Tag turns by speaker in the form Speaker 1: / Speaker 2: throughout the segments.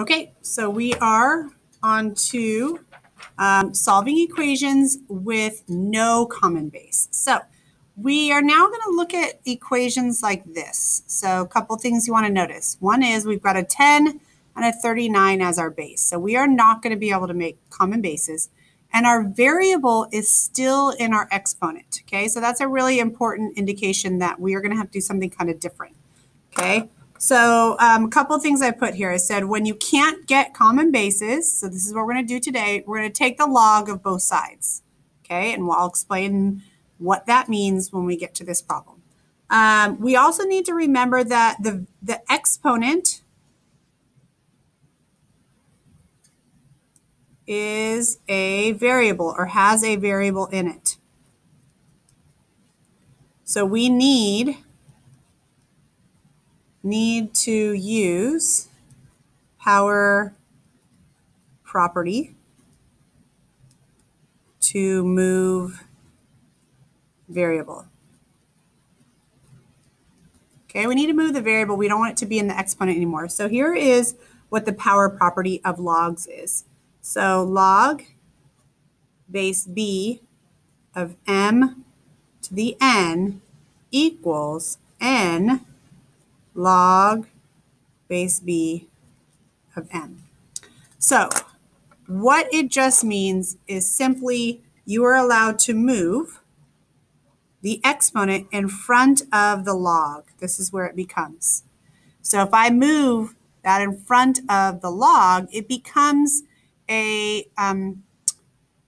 Speaker 1: Okay, so we are on to solving equations with no common base. So we are now going to look at equations like this. So a couple things you want to notice. One is we've got a 10 and a 39 as our base. So we are not going to be able to make common bases. And our variable is still in our exponent. Okay, so that's a really important indication that we are going to have to do something kind of different. Okay. So a couple of things I put here. I said when you can't get common bases, so this is what we're going to do today, we're going to take the log of both sides. Okay, and I'll explain what that means when we get to this problem. We also need to remember that the exponent is a variable or has a variable in it. So we need to use power property to move variable. Okay, we need to move the variable. We don't want it to be in the exponent anymore. So here is what the power property of logs is. So log base b of m to the n equals n log base b of m. So what it just means is simply you are allowed to move the exponent in front of the log. This is where it becomes. So if I move that in front of the log, it becomes a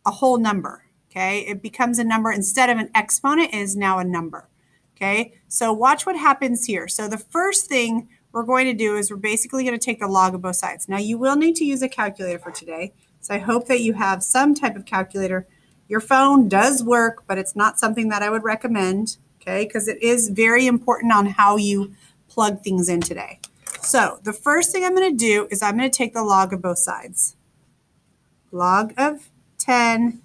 Speaker 1: whole number. Okay, it becomes a number instead of an exponent. It is now a number. Okay, so watch what happens here. So the first thing we're going to do is we're basically going to take the log of both sides. Now you will need to use a calculator for today. So I hope that you have some type of calculator. Your phone does work, but it's not something that I would recommend, okay, because it is very important on how you plug things in today. So the first thing I'm going to do is I'm going to take the log of both sides. Log of 10,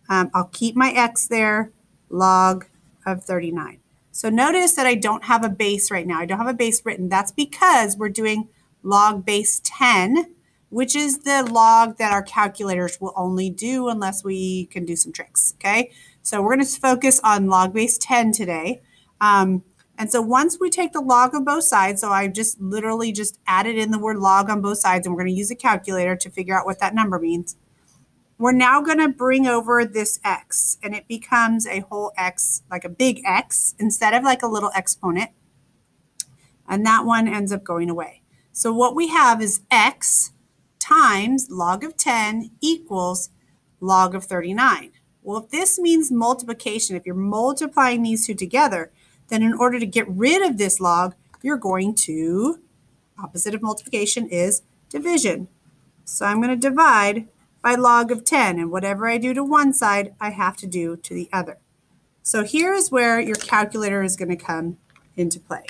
Speaker 1: I'll keep my x there, log of 39. So notice that I don't have a base right now. I don't have a base written. That's because we're doing log base 10, which is the log that our calculators will only do unless we can do some tricks, okay? So we're going to focus on log base 10 today. And so once we take the log of both sides, so I just literally just added in the word log on both sides, and we're going to use a calculator to figure out what that number means. We're now going to bring over this x, and it becomes a whole x, like a big X, instead of like a little exponent. And that one ends up going away. So what we have is x times log of 10 equals log of 39. Well, if this means multiplication, if you're multiplying these two together, then in order to get rid of this log, you're going to, opposite of multiplication is division. So I'm going to divide by log of 10, and whatever I do to one side, I have to do to the other. So here is where your calculator is going to come into play.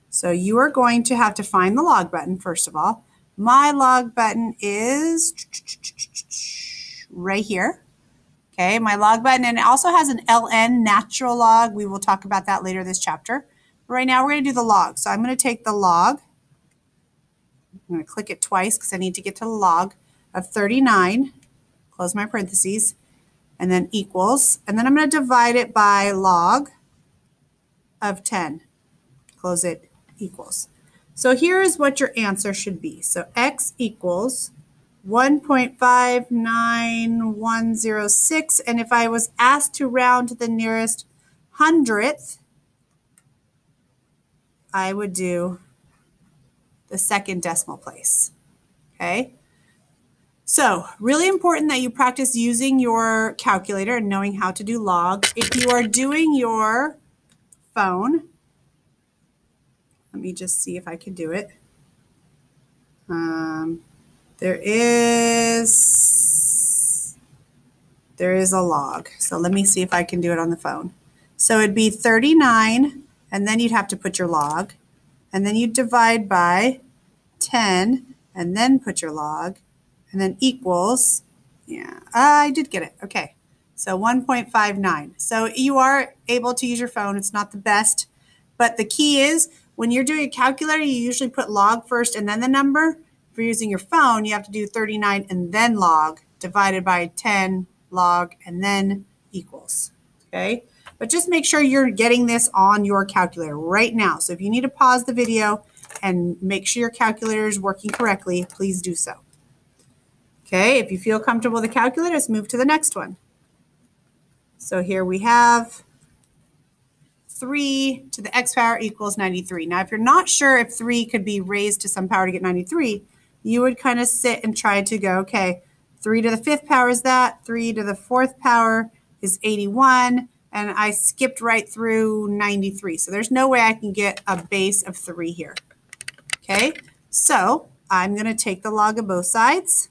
Speaker 1: So you are going to have to find the log button, first of all. My log button is right here. Okay, my log button, and it also has an ln, natural log. We will talk about that later this chapter. But right now we're going to do the log. So I'm going to take the log. I'm going to click it twice because I need to get to the log of 39. Close my parentheses, and then equals. And then I'm going to divide it by log of 10. Close it, equals. So here is what your answer should be. So x equals 1.59106. And if I was asked to round to the nearest hundredth, I would do the second decimal place. Okay? So really important that you practice using your calculator and knowing how to do logs. If you are doing your phone, let me just see if I can do it. There is a log. So let me see if I can do it on the phone. So it'd be 39, and then you'd have to put your log, and then you'd divide by 10, and then put your log, and then equals, yeah, I did get it. Okay, so 1.59. So you are able to use your phone. It's not the best, but the key is when you're doing a calculator, you usually put log first and then the number. you're using your phone, you have to do 39 and then log, divided by 10 log, and then equals, okay? But just make sure you're getting this on your calculator right now. So if you need to pause the video and make sure your calculator is working correctly, please do so. Okay, if you feel comfortable with the calculator, let's move to the next one. So here we have 3 to the x power equals 93. Now, if you're not sure if 3 could be raised to some power to get 93, you would kind of sit and try to go, okay, 3 to the 5th power is that, 3 to the 4th power is 81, and I skipped right through 93. So there's no way I can get a base of 3 here. Okay, so I'm going to take the log of both sides.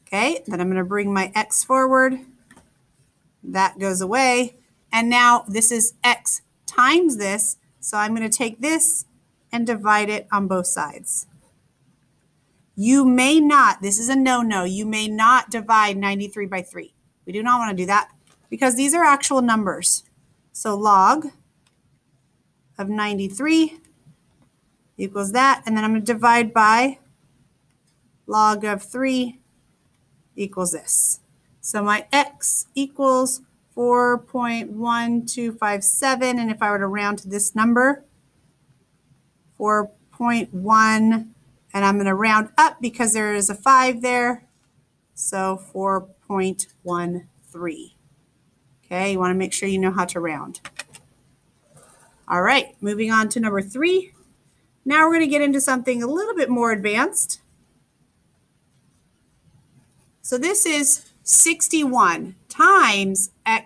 Speaker 1: Okay, then I'm going to bring my x forward. That goes away. And now this is x times this. So I'm going to take this and divide it on both sides. You may not, this is a no-no, you may not divide 93 by 3. We do not want to do that because these are actual numbers. So log of 93 equals that. And then I'm going to divide by log of 3 equals this. So my x equals 4.1257, and if I were to round to this number, 4.1, and I'm going to round up because there is a 5 there, so 4.13. Okay, you want to make sure you know how to round. All right, moving on to number 3. Now we're going to get into something a little bit more advanced. So this is 61 times 2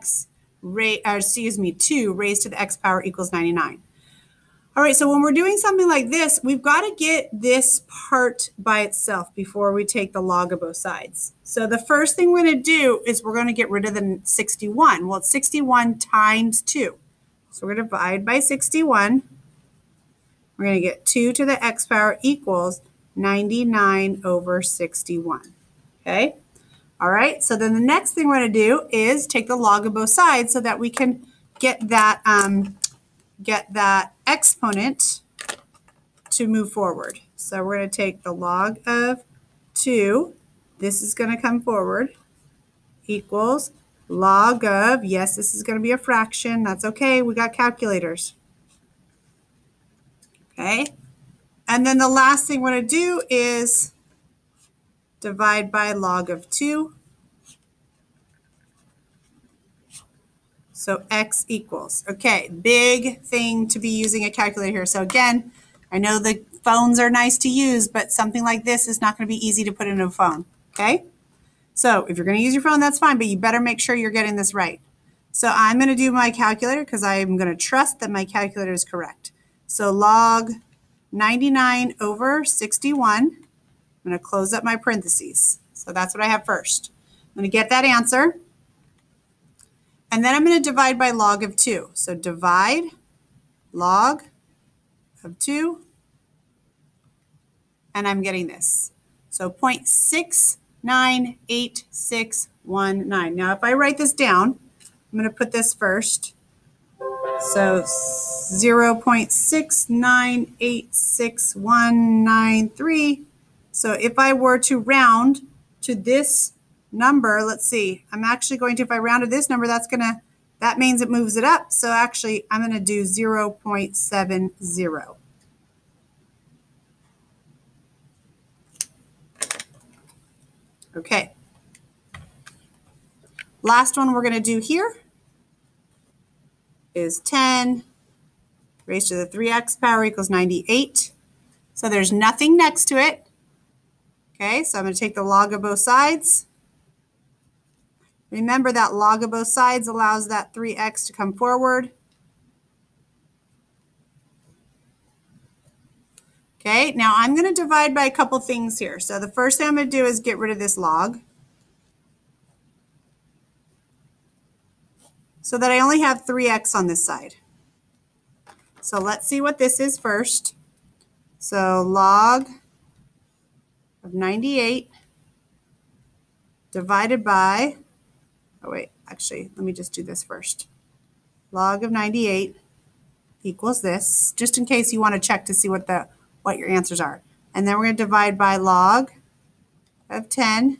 Speaker 1: raised to the x power equals 99. All right, so when we're doing something like this, we've got to get this part by itself before we take the log of both sides. So the first thing we're going to do is we're going to get rid of the 61. Well, it's 61 times 2. So we're going to divide by 61. We're going to get 2 to the x power equals 99 over 61. Okay? All right, so then the next thing we're going to do is take the log of both sides so that we can get that exponent to move forward. So we're going to take the log of 2, this is going to come forward, equals log of, yes, this is going to be a fraction, that's okay, we got calculators. Okay, and then the last thing we're going to do is divide by log of 2. So x equals, okay, big thing to be using a calculator here. So again, I know the phones are nice to use, but something like this is not going to be easy to put into a phone, okay? So if you're going to use your phone, that's fine, but you better make sure you're getting this right. So I'm going to do my calculator because I'm going to trust that my calculator is correct. So log 99 over 61, I'm going to close up my parentheses. So that's what I have first. I'm going to get that answer. And then I'm going to divide by log of 2. So divide log of 2, and I'm getting this. So 0.698619. Now, if I write this down, I'm going to put this first. So 0.69861993. So if I were to round to this number, let's see, I'm actually going to, if I round to this number, that means it moves it up. So actually, I'm going to do 0.70. Okay. Last one we're going to do here is 10 raised to the 3x power equals 98. So there's nothing next to it. Okay, so I'm going to take the log of both sides. Remember that log of both sides allows that 3x to come forward. Okay, now I'm going to divide by a couple things here. So the first thing I'm going to do is get rid of this log, so that I only have 3x on this side. So let's see what this is first. So log of 98 divided by, oh wait, actually, let me just do this first. Log of 98 equals this, just in case you want to check to see what your answers are. And then we're going to divide by log of 10.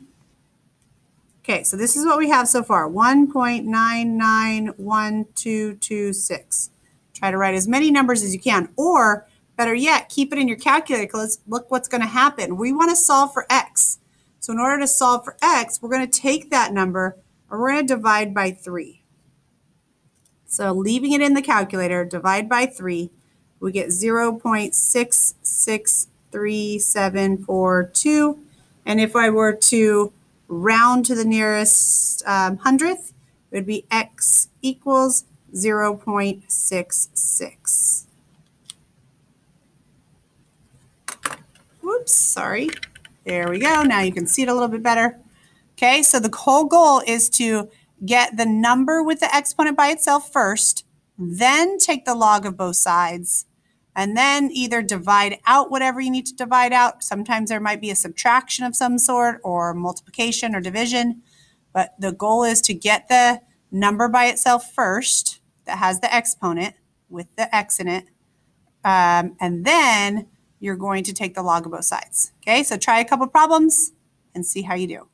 Speaker 1: Okay, so this is what we have so far, 1.991226. Try to write as many numbers as you can, or better yet, keep it in your calculator because look what's going to happen. We want to solve for x. So in order to solve for x, we're going to take that number and we're going to divide by 3. So leaving it in the calculator, divide by 3, we get 0.663742. And if I were to round to the nearest hundredth, it would be x equals 0.66. Whoops, sorry. There we go. Now you can see it a little bit better. Okay, so the whole goal is to get the number with the exponent by itself first, then take the log of both sides, and then either divide out whatever you need to divide out. Sometimes there might be a subtraction of some sort or multiplication or division, but the goal is to get the number by itself first that has the exponent with the x in it, and then you're going to take the log of both sides. Okay, so try a couple problems and see how you do.